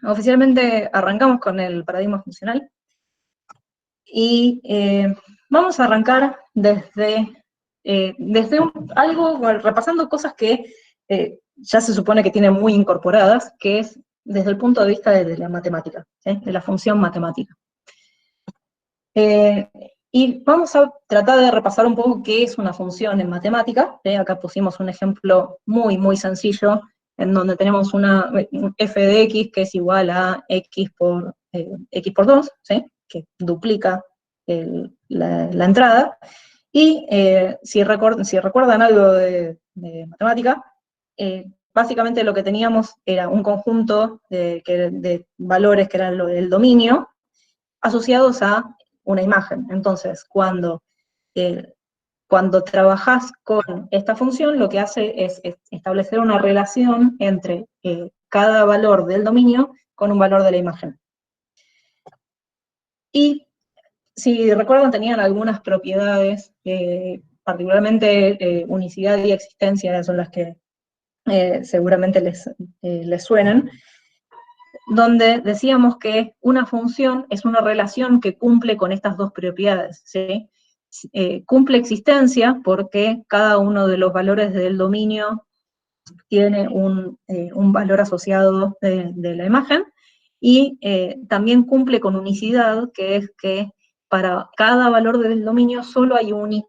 oficialmente arrancamos con el paradigma funcional y vamos a arrancar desde algo, bueno, repasando cosas que ya se supone que tienen muy incorporadas, que es desde el punto de vista de la matemática, ¿sí? De la función matemática. Y vamos a tratar de repasar un poco qué es una función en matemática. Acá pusimos un ejemplo muy, muy sencillo, en donde tenemos una f de x que es igual a x por 2, ¿sí? Que duplica la entrada. Y si recuerdan algo de matemática, básicamente lo que teníamos era un conjunto de valores que eran el dominio, asociados a una imagen. Entonces, cuando trabajás con esta función, lo que hace es establecer una relación entre cada valor del dominio con un valor de la imagen. Y si recuerdan, tenían algunas propiedades, particularmente unicidad y existencia, son las que seguramente les suenan, donde decíamos que una función es una relación que cumple con estas dos propiedades, ¿sí? Cumple existencia porque cada uno de los valores del dominio tiene un valor asociado de la imagen, y también cumple con unicidad, que es que para cada valor del dominio solo hay una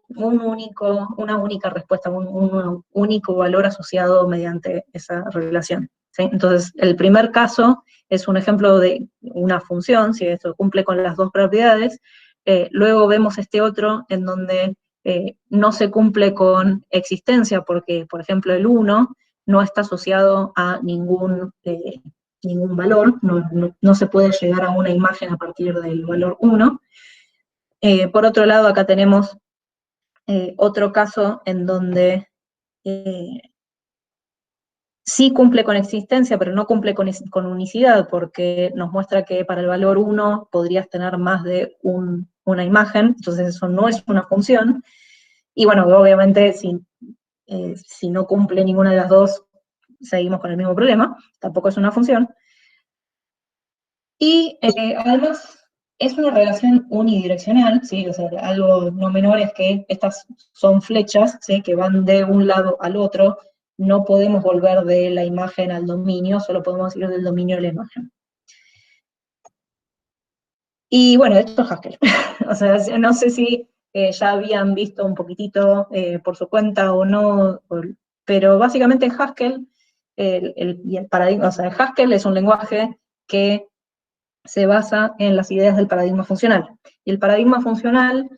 única respuesta, un único valor asociado mediante esa relación, ¿sí? Entonces, el primer caso es un ejemplo de una función, si esto cumple con las dos propiedades. Luego vemos este otro en donde no se cumple con existencia, porque, por ejemplo, el 1 no está asociado a ningún valor, no se puede llegar a una imagen a partir del valor 1. Por otro lado, acá tenemos otro caso en donde sí cumple con existencia, pero no cumple con unicidad, porque nos muestra que para el valor 1 podrías tener más de una imagen, entonces eso no es una función. Y bueno, obviamente si no cumple ninguna de las dos, seguimos con el mismo problema, tampoco es una función. Y además es una relación unidireccional, ¿sí? O sea, algo no menor es que estas son flechas, ¿sí? Que van de un lado al otro. No podemos volver de la imagen al dominio, solo podemos ir del dominio a la imagen. Y bueno, esto es Haskell. O sea, no sé si ya habían visto un poquitito por su cuenta o no, pero básicamente Haskell, y el paradigma, o sea, Haskell es un lenguaje que se basa en las ideas del paradigma funcional. Y el paradigma funcional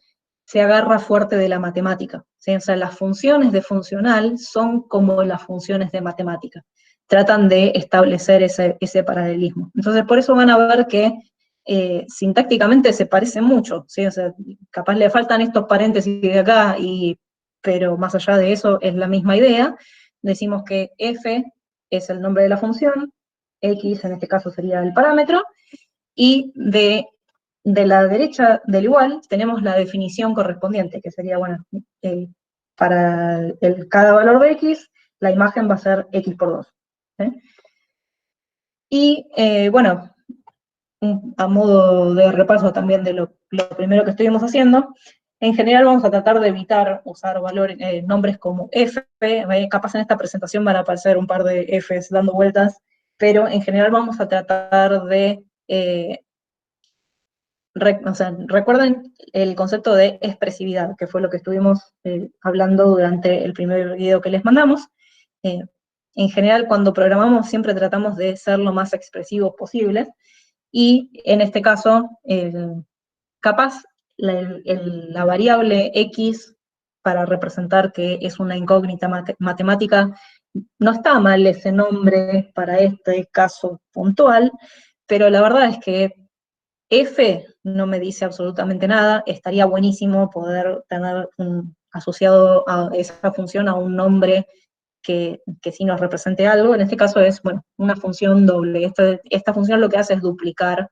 se agarra fuerte de la matemática, ¿sí? O sea, las funciones de funcional son como las funciones de matemática. Tratan de establecer ese paralelismo. Entonces, por eso van a ver que sintácticamente se parecen mucho, ¿sí? O sea, capaz le faltan estos paréntesis de acá, pero más allá de eso es la misma idea. Decimos que f es el nombre de la función, x en este caso sería el parámetro, y de la derecha del igual tenemos la definición correspondiente, que sería, bueno, para cada valor de x, la imagen va a ser x por 2. ¿Sí? Y bueno, a modo de repaso también de lo primero que estuvimos haciendo, en general vamos a tratar de evitar usar nombres como f, capaz en esta presentación van a aparecer un par de f's dando vueltas, pero en general vamos a tratar de o sea, recuerden el concepto de expresividad, que fue lo que estuvimos hablando durante el primer video que les mandamos. En general, cuando programamos siempre tratamos de ser lo más expresivos posibles, y en este caso, capaz la variable x, para representar que es una incógnita matemática, no está mal ese nombre para este caso puntual, pero la verdad es que f no me dice absolutamente nada. Estaría buenísimo poder tener asociado a esa función a un nombre que sí nos represente algo. En este caso es, bueno, una función doble. Esta función lo que hace es duplicar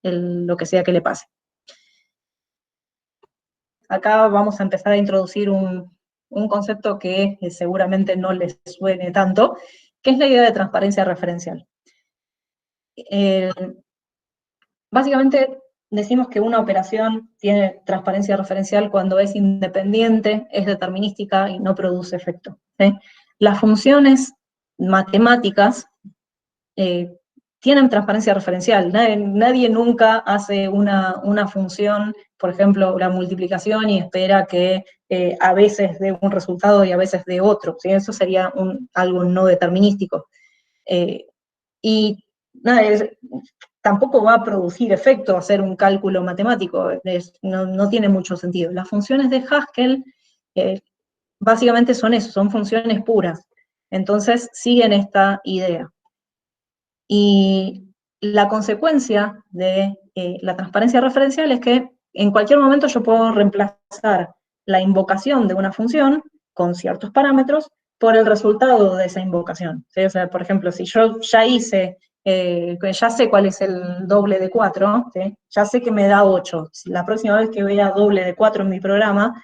lo que sea que le pase. Acá vamos a empezar a introducir un concepto que seguramente no les suene tanto, que es la idea de transparencia referencial. Básicamente decimos que una operación tiene transparencia referencial cuando es independiente, es determinística y no produce efecto, ¿sí? Las funciones matemáticas tienen transparencia referencial. Nadie nunca hace una función, por ejemplo, la multiplicación, y espera que a veces dé un resultado y a veces dé otro, ¿sí? Eso sería algo no determinístico. Y nada, tampoco va a producir efecto hacer un cálculo matemático, no tiene mucho sentido. Las funciones de Haskell básicamente son eso, son funciones puras. Entonces siguen esta idea. Y la consecuencia de la transparencia referencial es que en cualquier momento yo puedo reemplazar la invocación de una función con ciertos parámetros por el resultado de esa invocación, ¿sí? O sea, por ejemplo, si yo ya hice, ya sé cuál es el doble de 4, ¿sí? Ya sé que me da 8. Si la próxima vez que vea doble de 4 en mi programa,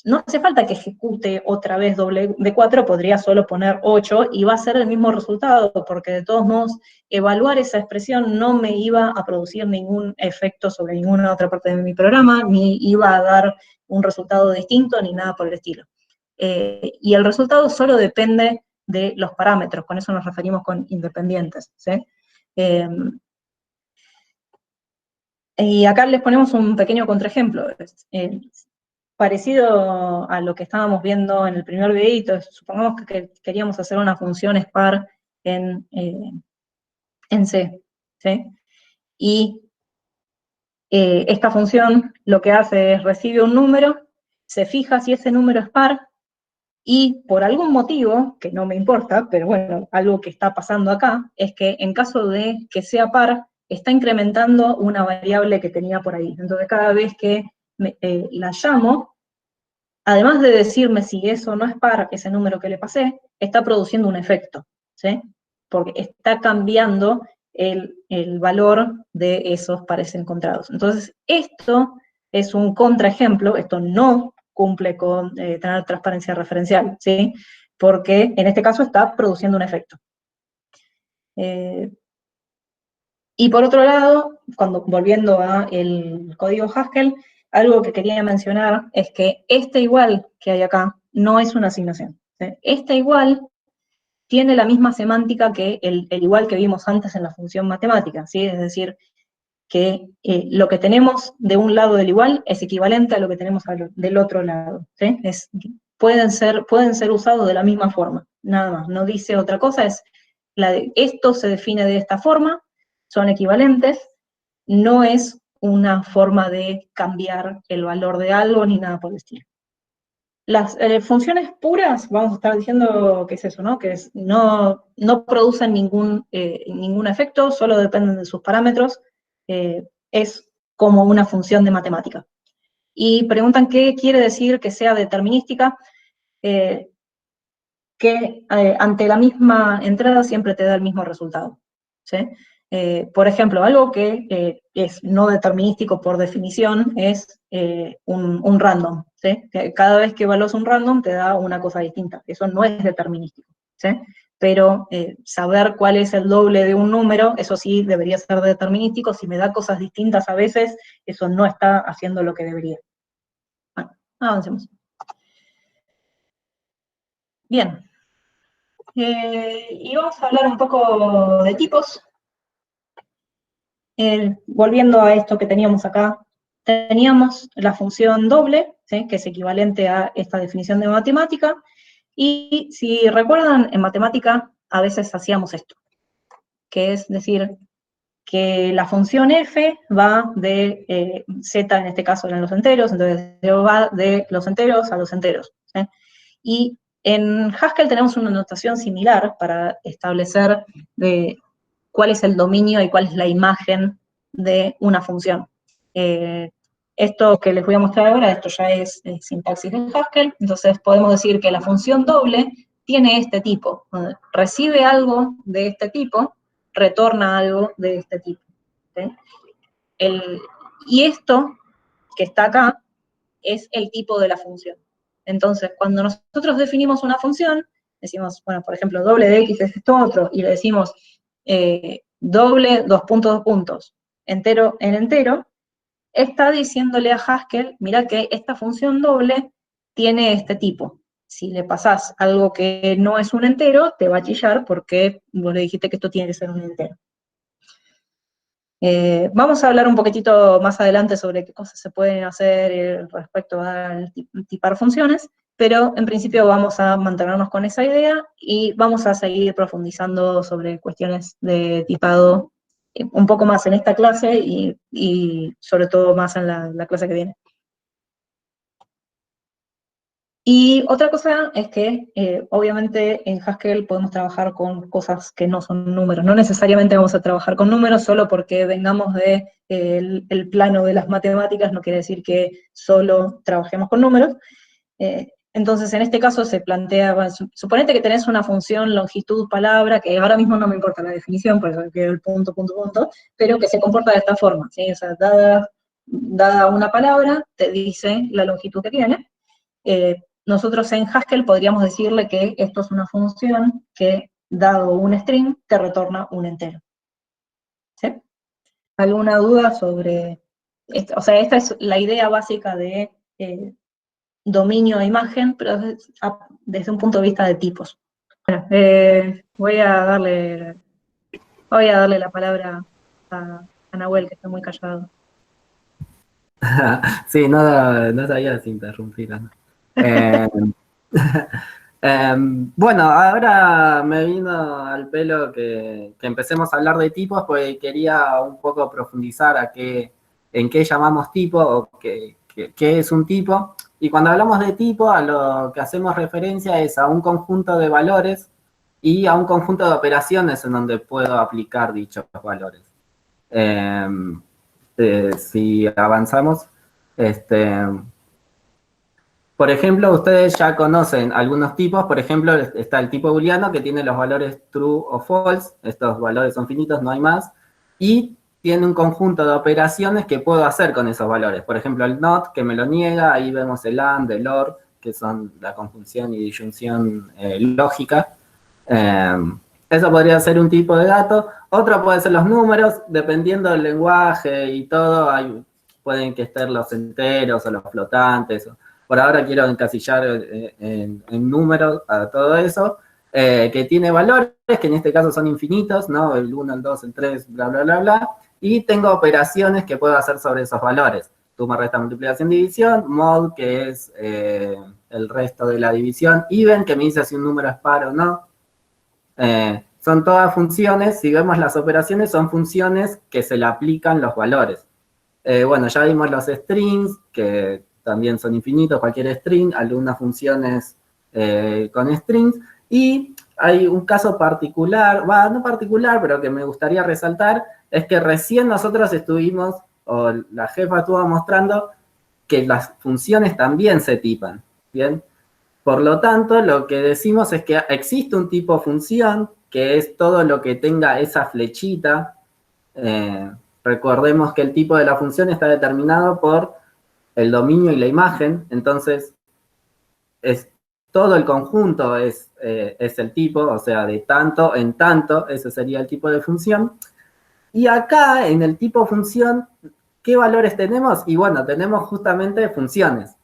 no hace falta que ejecute otra vez doble de 4, podría solo poner 8 y va a ser el mismo resultado, porque de todos modos evaluar esa expresión no me iba a producir ningún efecto sobre ninguna otra parte de mi programa, ni iba a dar un resultado distinto, ni nada por el estilo. Y el resultado solo depende de los parámetros, con eso nos referimos con independientes, ¿sí? Y acá les ponemos un pequeño contraejemplo. Parecido a lo que estábamos viendo en el primer videito, supongamos que queríamos hacer una función SPAR en C, ¿sí? Y esta función lo que hace es recibe un número, se fija si ese número es par, y por algún motivo, que no me importa, pero bueno, algo que está pasando acá, es que en caso de que sea par, está incrementando una variable que tenía por ahí. Entonces cada vez que la llamo, además de decirme si eso no es par, ese número que le pasé, está produciendo un efecto, ¿sí? Porque está cambiando el valor de esos pares encontrados. Entonces, esto es un contraejemplo, esto no cumple con tener transparencia referencial, ¿sí? Porque en este caso está produciendo un efecto. Y por otro lado, volviendo al código Haskell, algo que quería mencionar es que este igual que hay acá no es una asignación, ¿sí? Este igual tiene la misma semántica que el igual que vimos antes en la función matemática, ¿sí? Es decir, que lo que tenemos de un lado del igual es equivalente a lo que tenemos del otro lado, ¿sí? Pueden ser usados de la misma forma, nada más, no dice otra cosa, es esto se define de esta forma, son equivalentes, no es una forma de cambiar el valor de algo ni nada por el estilo. Las funciones puras, vamos a estar diciendo que es eso, ¿no? Que no producen ningún efecto, solo dependen de sus parámetros, es como una función de matemática. Y preguntan qué quiere decir que sea determinística, que ante la misma entrada siempre te da el mismo resultado, ¿sí? Por ejemplo, algo que es no determinístico por definición es un random, ¿sí? Que cada vez que evalúas un random te da una cosa distinta, eso no es determinístico, ¿sí? Pero saber cuál es el doble de un número, eso sí debería ser determinístico. Si me da cosas distintas a veces, eso no está haciendo lo que debería. Bueno, avancemos. Bien. Y vamos a hablar un poco de tipos. Volviendo a esto que teníamos acá, teníamos la función doble, ¿sí? Que es equivalente a esta definición de matemática, y si recuerdan, en matemática a veces hacíamos esto, que es decir, que la función f va de z, en este caso eran los enteros, entonces va de los enteros a los enteros, ¿sí? Y en Haskell tenemos una notación similar para establecer cuál es el dominio y cuál es la imagen de una función. Esto que les voy a mostrar ahora, esto ya es sintaxis de Haskell, entonces podemos decir que la función doble tiene este tipo, recibe algo de este tipo, retorna algo de este tipo, ¿sí? Y esto que está acá es el tipo de la función. Entonces, cuando nosotros definimos una función, decimos, bueno, por ejemplo, doble de x es esto otro, y le decimos doble, dos puntos, entero en entero, está diciéndole a Haskell, mira que esta función doble tiene este tipo. Si le pasás algo que no es un entero, te va a chillar porque vos le dijiste que esto tiene que ser un entero. Vamos a hablar un poquitito más adelante sobre qué cosas se pueden hacer respecto al tipar funciones, pero en principio vamos a mantenernos con esa idea y vamos a seguir profundizando sobre cuestiones de tipado un poco más en esta clase y sobre todo más en la clase que viene. Y otra cosa es que, obviamente, en Haskell podemos trabajar con cosas que no son números. No necesariamente vamos a trabajar con números solo porque vengamos de, el plano de las matemáticas, no quiere decir que solo trabajemos con números. Entonces, en este caso se plantea, bueno, suponete que tenés una función longitud palabra, que ahora mismo no me importa la definición, por eso quedó el punto, punto, punto, pero que se comporta de esta forma, ¿sí? O sea, dada una palabra, te dice la longitud que tiene. Nosotros en Haskell podríamos decirle que esto es una función que, dado un string, te retorna un entero. ¿Sí? ¿Alguna duda sobre esto? O sea, esta es la idea básica de dominio de imagen, pero desde un punto de vista de tipos. Bueno, voy a darle la palabra a Nahuel, que está muy callado. Sí, no sabías interrumpir, Ana. Eh, bueno, ahora me vino al pelo que empecemos a hablar de tipos, porque quería un poco profundizar en qué llamamos tipo o qué es un tipo. Y cuando hablamos de tipo, a lo que hacemos referencia es a un conjunto de valores y a un conjunto de operaciones en donde puedo aplicar dichos valores. Eh, si avanzamos, este, por ejemplo, ustedes ya conocen algunos tipos. Por ejemplo, está el tipo booleano que tiene los valores true o false. Estos valores son finitos, no hay más. Y tiene un conjunto de operaciones que puedo hacer con esos valores. Por ejemplo, el not, que me lo niega. Ahí vemos el and, el or, que son la conjunción y disyunción lógica. Eso podría ser un tipo de dato. Otro puede ser los números, dependiendo del lenguaje y todo. Pueden que estén los enteros o los flotantes. Por ahora quiero encasillar en números a todo eso, que tiene valores, que en este caso son infinitos, ¿no? El 1, el 2, el 3, bla, bla, bla, bla. Y tengo operaciones que puedo hacer sobre esos valores. Suma, resta, multiplicación, división. Mod, que es el resto de la división. Even, que me dice si un número es par o no. Son todas funciones. Si vemos las operaciones, son funciones que se le aplican los valores. Bueno, ya vimos los strings, que también son infinitos, cualquier string, algunas funciones con strings, y hay un caso particular, no particular, pero que me gustaría resaltar, es que recién nosotros estuvimos, o la jefa estuvo mostrando, que las funciones también se tipan, ¿bien? Por lo tanto, lo que decimos es que existe un tipo función, que es todo lo que tenga esa flechita. Recordemos que el tipo de la función está determinado por el dominio y la imagen, entonces todo el conjunto es el tipo, o sea, de tanto en tanto, ese sería el tipo de función. Y acá, en el tipo función, ¿qué valores tenemos? Y bueno, tenemos justamente funciones.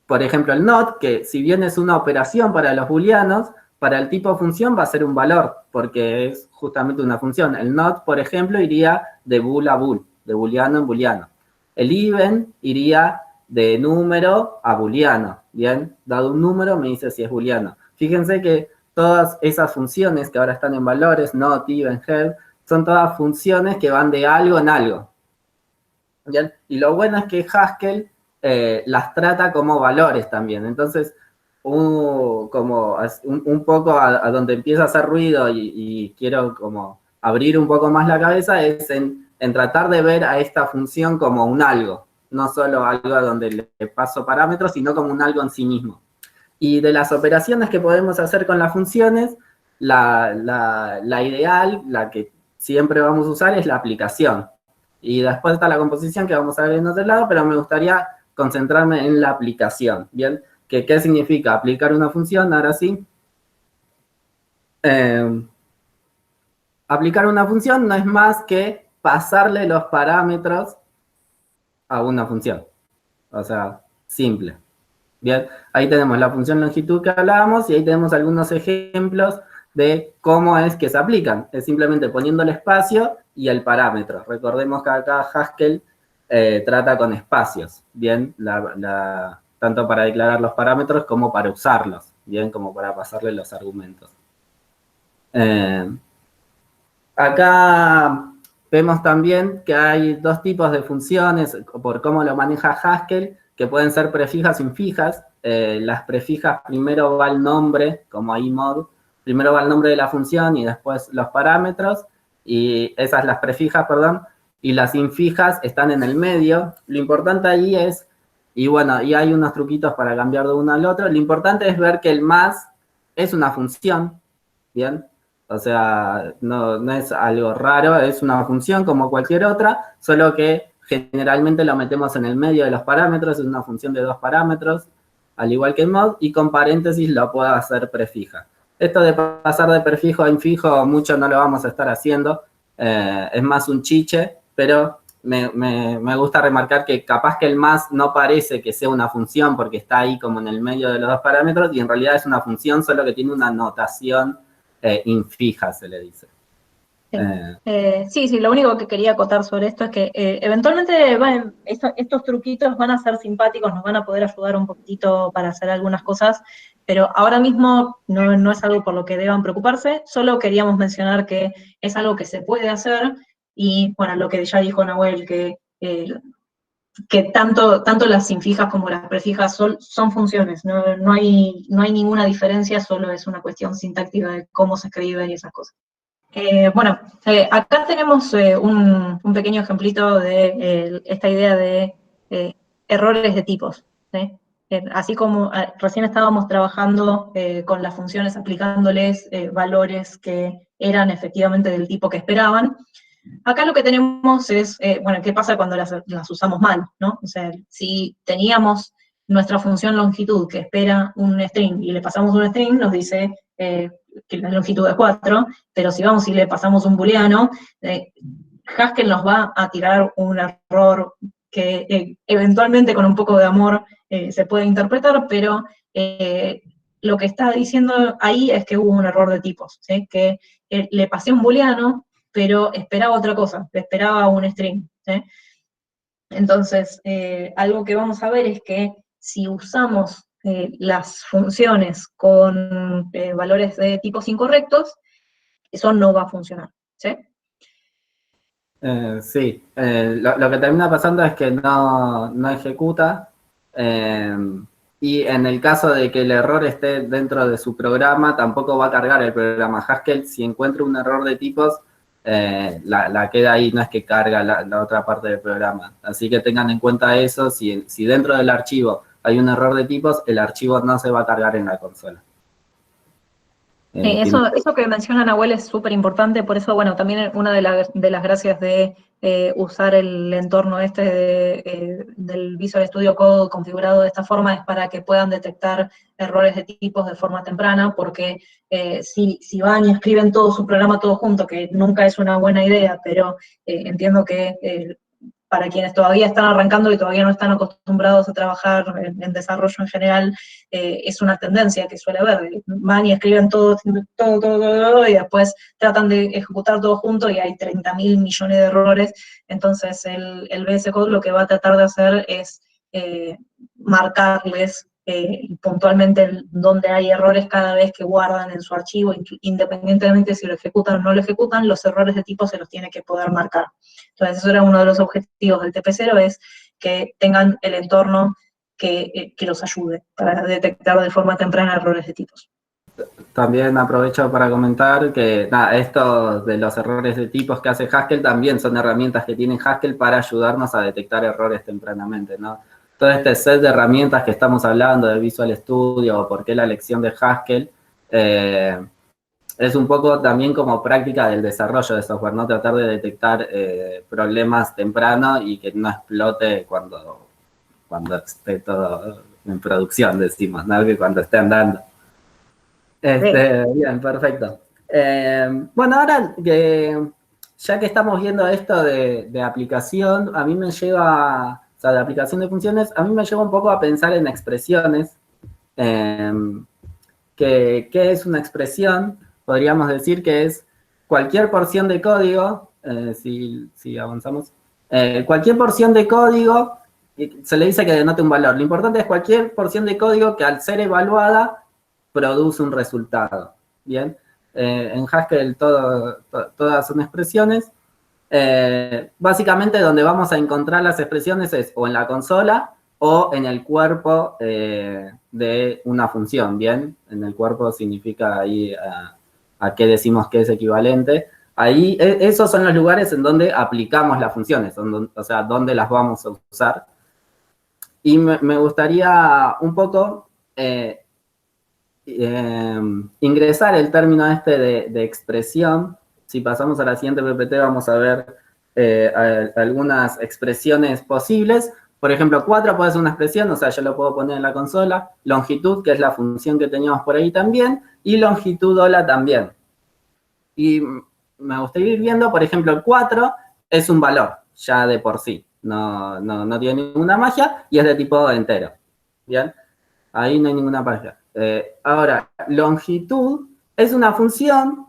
Por ejemplo, el not, que si bien es una operación para los booleanos, para el tipo función va a ser un valor, porque es justamente una función. El not, por ejemplo, iría de bool a bool, de booleano en booleano. El even iría de número a booleano, ¿bien? Dado un número me dice si es booleano. Fíjense que todas esas funciones que ahora están en valores, not, even, head, son todas funciones que van de algo en algo. ¿Bien? Y lo bueno es que Haskell las trata como valores también. Entonces, como un poco a donde empieza a hacer ruido y quiero como abrir un poco más la cabeza es en tratar de ver a esta función como un algo, no solo algo a donde le paso parámetros, sino como un algo en sí mismo. Y de las operaciones que podemos hacer con las funciones, la ideal, la que siempre vamos a usar es la aplicación. Y después está la composición que vamos a ver en otro lado, pero me gustaría concentrarme en la aplicación, ¿bien? ¿Qué significa aplicar una función? Ahora sí. aplicar una función no es más que pasarle los parámetros a una función. O sea, simple. Bien, ahí tenemos la función longitud que hablábamos y ahí tenemos algunos ejemplos de cómo es que se aplican. Es simplemente poniendo el espacio y el parámetro. Recordemos que acá Haskell trata con espacios, bien, tanto para declarar los parámetros como para usarlos, bien, como para pasarle los argumentos. Acá vemos también que hay dos tipos de funciones, por cómo lo maneja Haskell, que pueden ser prefijas o infijas. Las prefijas primero va el nombre, como imod, primero va el nombre de la función y después los parámetros, y esas las prefijas, perdón, y las infijas están en el medio. Lo importante ahí es, y bueno, y hay unos truquitos para cambiar de uno al otro, lo importante es ver que el más es una función, ¿bien? O sea, no es algo raro, es una función como cualquier otra, solo que generalmente lo metemos en el medio de los parámetros, es una función de 2 parámetros, al igual que mod, y con paréntesis lo puedo hacer prefija. Esto de pasar de prefijo a infijo mucho no lo vamos a estar haciendo, es más un chiche, pero me gusta remarcar que capaz que el más no parece que sea una función porque está ahí como en el medio de los 2 parámetros, y en realidad es una función, solo que tiene una notación infija, se le dice. Sí, sí, lo único que quería acotar sobre esto es que eventualmente estos truquitos van a ser simpáticos, nos van a poder ayudar un poquitito para hacer algunas cosas, pero ahora mismo no es algo por lo que deban preocuparse, solo queríamos mencionar que es algo que se puede hacer, y bueno, lo que ya dijo Nahuel, que tanto las infijas como las prefijas son funciones, no hay ninguna diferencia, solo es una cuestión sintáctica de cómo se escriben y esas cosas. Bueno, acá tenemos un pequeño ejemplito de esta idea de errores de tipos, ¿sí? Así como recién estábamos trabajando con las funciones aplicándoles valores que eran efectivamente del tipo que esperaban, acá lo que tenemos es, bueno, ¿qué pasa cuando las usamos mal, ¿no? O sea, si teníamos nuestra función longitud que espera un string y le pasamos un string, nos dice que la longitud es 4, pero si vamos y le pasamos un booleano, Haskell nos va a tirar un error que eventualmente con un poco de amor se puede interpretar, pero lo que está diciendo ahí es que hubo un error de tipos, ¿sí? Que le pasé un booleano, pero esperaba otra cosa, esperaba un string, ¿sí? Entonces, algo que vamos a ver es que si usamos las funciones con valores de tipos incorrectos, eso no va a funcionar, ¿sí? Sí, lo que termina pasando es que no ejecuta, y en el caso de que el error esté dentro de su programa, tampoco va a cargar el programa. Haskell, si encuentra un error de tipos, la queda ahí, no es que carga la otra parte del programa. Así que tengan en cuenta eso, si dentro del archivo hay un error de tipos, el archivo no se va a cargar en la consola. Eso que menciona Nahuel es súper importante, por eso, bueno, también una de las gracias de usar el entorno del Visual Studio Code configurado de esta forma es para que puedan detectar errores de tipos de forma temprana, porque si van y escriben todo su programa todo junto, que nunca es una buena idea, pero entiendo que para quienes todavía están arrancando y todavía no están acostumbrados a trabajar en desarrollo en general, es una tendencia que suele haber. Van y escriben todo, y después tratan de ejecutar todo junto y hay 30.000 millones de errores. Entonces el VS Code lo que va a tratar de hacer es marcarles puntualmente donde hay errores cada vez que guardan en su archivo, independientemente si lo ejecutan o no lo ejecutan, los errores de tipo se los tiene que poder marcar. Entonces eso era uno de los objetivos del TP0, es que tengan el entorno que los ayude para detectar de forma temprana errores de tipos. También aprovecho para comentar que esto de los errores de tipos que hace Haskell también son herramientas que tiene Haskell para ayudarnos a detectar errores tempranamente, ¿no? Todo este set de herramientas que estamos hablando de Visual Studio o por qué la lección de Haskell, es un poco también como práctica del desarrollo de software, ¿no? Tratar de detectar problemas temprano y que no explote cuando esté todo en producción, decimos, ¿no? Que cuando esté andando. Bien, perfecto. Bueno, ahora que ya que estamos viendo esto de aplicación, a mí me lleva, o sea, de aplicación de funciones, a mí me lleva un poco a pensar en expresiones. Eh, ¿Qué es una expresión? Podríamos decir que es cualquier porción de código, si avanzamos, cualquier porción de código, se le dice que denote un valor. Lo importante es cualquier porción de código que al ser evaluada produce un resultado. Bien, en Haskell todas son expresiones. Básicamente donde vamos a encontrar las expresiones es o en la consola o en el cuerpo de una función, ¿bien? En el cuerpo significa ahí a qué decimos que es equivalente. Ahí, esos son los lugares en donde aplicamos las funciones, o sea, donde las vamos a usar. Y me gustaría un poco ingresar el término este de expresión. Si pasamos a la siguiente PPT vamos a ver algunas expresiones posibles. Por ejemplo, 4 puede ser una expresión, o sea, yo lo puedo poner en la consola. Longitud, que es la función que teníamos por ahí también. Y longitud hola también. Y me gustaría ir viendo, por ejemplo, el 4 es un valor, ya de por sí. No tiene ninguna magia y es de tipo entero. ¿Bien? Ahí no hay ninguna magia. Ahora, longitud es una función,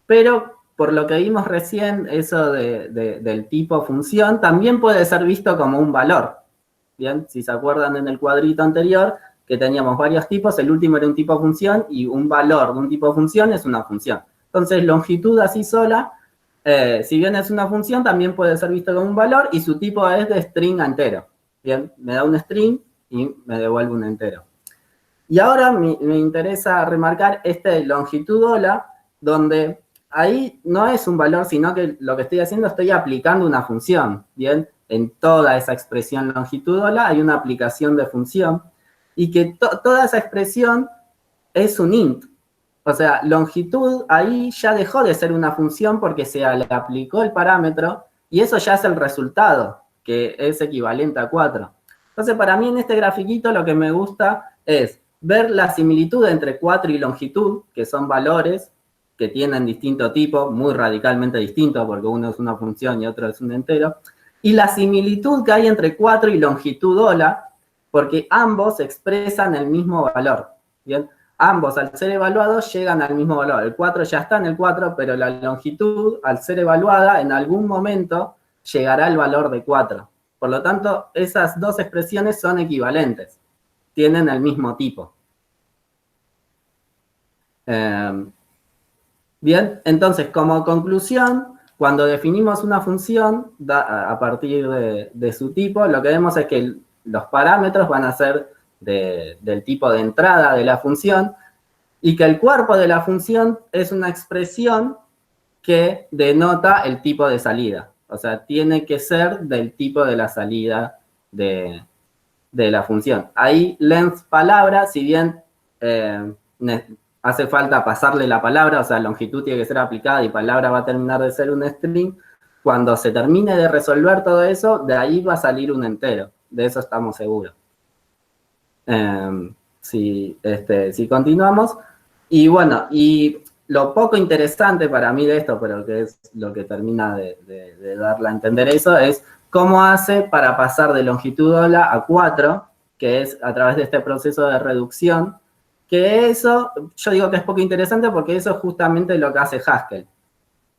pero por lo que vimos recién, eso del tipo función, también puede ser visto como un valor. Bien, si se acuerdan en el cuadrito anterior, que teníamos varios tipos, el último era un tipo función y un valor de un tipo función es una función. Entonces, longitud así sola, si bien es una función, también puede ser visto como un valor y su tipo es de string a entero. Bien, me da un string y me devuelve un entero. Y ahora me interesa remarcar este longitud hola, donde ahí no es un valor, sino que lo que estoy haciendo, estoy aplicando una función, ¿bien? En toda esa expresión longitud hola hay una aplicación de función, y que toda esa expresión es un int. O sea, longitud ahí ya dejó de ser una función porque se le aplicó el parámetro, y eso ya es el resultado, que es equivalente a 4. Entonces, para mí en este grafiquito lo que me gusta es ver la similitud entre 4 y longitud, que son valores que tienen distinto tipo, muy radicalmente distinto, porque uno es una función y otro es un entero, y la similitud que hay entre 4 y longitud hola, porque ambos expresan el mismo valor, ¿bien? Ambos, al ser evaluados, llegan al mismo valor. El 4 ya está en el 4, pero la longitud, al ser evaluada, en algún momento llegará al valor de 4. Por lo tanto, esas dos expresiones son equivalentes. Tienen el mismo tipo. Bien, entonces, como conclusión, cuando definimos una función a partir de su tipo, lo que vemos es que los parámetros van a ser del tipo de entrada de la función, y que el cuerpo de la función es una expresión que denota el tipo de salida. O sea, tiene que ser del tipo de la salida de la función. Ahí length palabra, si bien hace falta pasarle la palabra, o sea, longitud tiene que ser aplicada y palabra va a terminar de ser un string, cuando se termine de resolver todo eso, de ahí va a salir un entero. De eso estamos seguros. Si continuamos. Y bueno, y lo poco interesante para mí de esto, pero que es lo que termina de darle a entender eso, es cómo hace para pasar de longitud hola a 4, que es a través de este proceso de reducción, que eso, yo digo que es poco interesante porque eso es justamente lo que hace Haskell,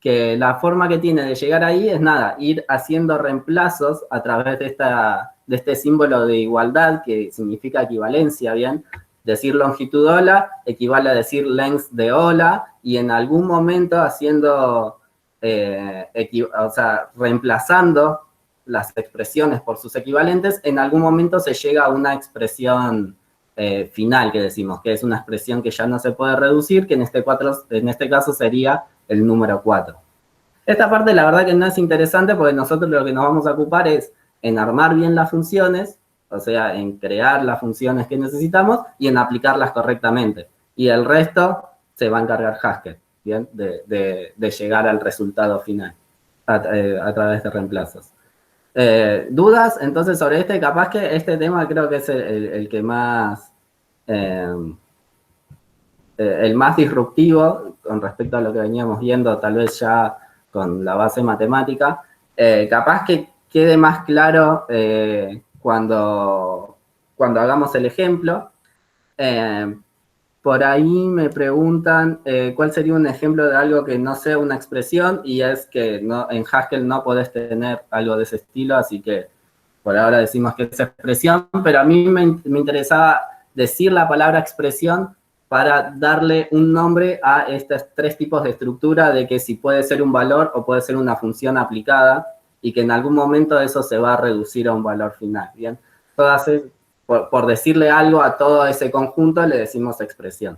que la forma que tiene de llegar ahí es nada, ir haciendo reemplazos a través de este símbolo de igualdad que significa equivalencia, ¿bien? Decir longitud hola equivale a decir length de hola, y en algún momento haciendo, o sea, reemplazando las expresiones por sus equivalentes, en algún momento se llega a una expresión final que decimos, que es una expresión que ya no se puede reducir, que en este caso sería el número 4. Esta parte la verdad que no es interesante porque nosotros lo que nos vamos a ocupar es en armar bien las funciones, o sea, en crear las funciones que necesitamos y en aplicarlas correctamente. Y el resto se va a encargar Haskell, ¿bien? De llegar al resultado final a través de reemplazos. ¿Dudas? Entonces, sobre este, capaz que este tema creo que es el que más el más disruptivo con respecto a lo que veníamos viendo, tal vez ya con la base matemática. Capaz que quede más claro cuando hagamos el ejemplo. Por ahí me preguntan cuál sería un ejemplo de algo que no sea una expresión, y es que no, en Haskell no podés tener algo de ese estilo, así que por ahora decimos que es expresión, pero a mí me interesaba decir la palabra expresión para darle un nombre a estos tres tipos de estructura, de que si puede ser un valor o puede ser una función aplicada, y que en algún momento eso se va a reducir a un valor final, ¿bien? Todas por decirle algo a todo ese conjunto le decimos expresión.